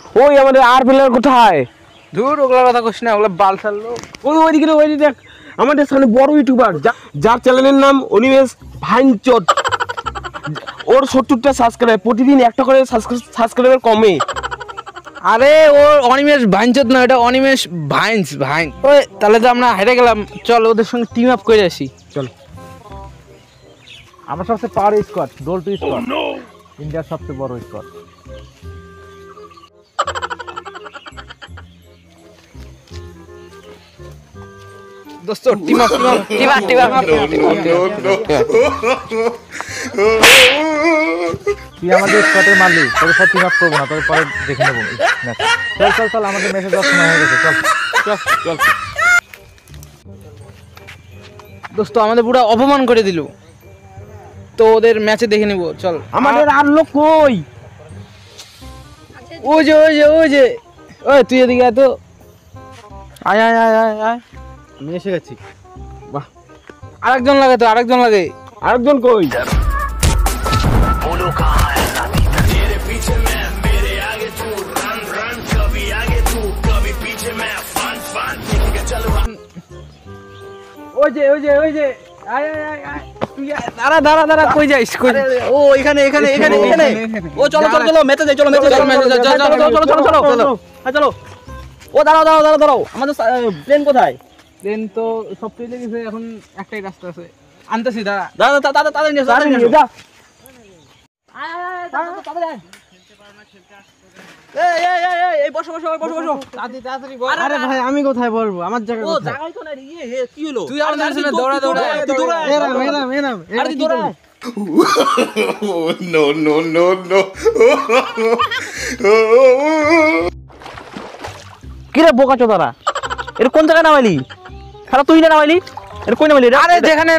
ওই আমাদের আর প্লেয়ার কোথায়? দূর ওগুলোর কথা কইস না, ওগুলো বাল ছাড়লো। ওইদিকে দেখ আমাদের সামনে বড় ইউটিউবার যার চ্যানেলের নাম অনিমেষ ভাইনচোদ। ওর 70টা সাবস্ক্রাইব, প্রতিদিন একটা করে সাবস্ক্রাইবার কমে। আরে ওর অনিমেষ ভাইনচোদ না, এটা অনিমেষ ভাইন। ওই তাহলে তো আমরা হেরে গেলাম, চল ওদের সঙ্গে টিম আপ করে আসি। চল। আমার সবচেয়ে পাওয়ার স্কোয়াড, ডোল টু স্কোয়াড, ইন্ডিয়ার সবচেয়ে বড় স্কোয়াড। দোস্ত টিম আপ। তুই আমাদের স্কোয়াডে মারলি, তোর সাথে টিম আপ করবো না, তোর পরে দেখে নেবো ম্যাচ। চল আমাদের ম্যাচে 10 সময় হয়ে গেছে, চল। দোস্ত আমাদের পুরো অপমান করে দিল, তো ওদের ম্যাচে দেখে নিব। চল। আমাদের আর লোক কই? ওই যে ওই তুই এদিকে আয় তো। আয় আমি এসে গেছি। বাহ, আরেকজন লাগে। আরেকজন কই? ওই যে আয় দাঁড়া কই যাইস? ও এখানে ও চলো মেতে চলো। ও দাঁড়াও আমাদের প্লেন কোথায়? প্লেন তো সব পেয়ে গেছে, এখন একটাই রাস্তা আছে, আনতেছি। দাঁড়া তাড়াতাড়ি নিয়ে যা। এই বসো। তাড়াতাড়ি। আরে ভাই আমি কোথায় বলবো, আমার জায়গা কোথায়? জায়গায় তো না রে, কি হলো? তুই আর দৌড়া এরাম আরে দৌড়া। No. কিরে বোকা চোদারা, এর কোন জায়গায় নামাইলি? খেলা তুই না নামাইলি? এর কই নামাইলি? আরে যেখানে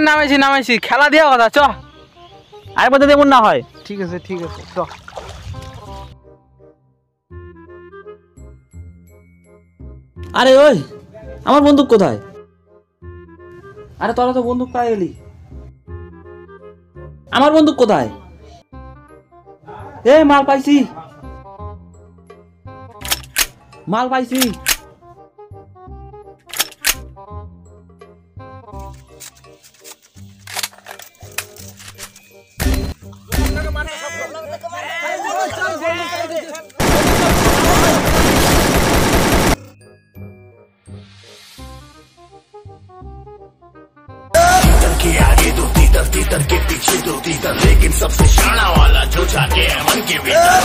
নামাইছি খেলা দেওয়া কথা। চ আরে বলতে দেমন না হয়। ঠিক আছে চ। আরে ওই আমার বন্দুক কোথায়? আরে তোরা তো বন্দুক পাই গেলি, আমার বন্দুক কোথায়? এ মাল পাইছি। के आगे दो तीतर के पीछे दो तीतर, लेकिन सबसे शाना वाला जो जाके है मन के भीतर।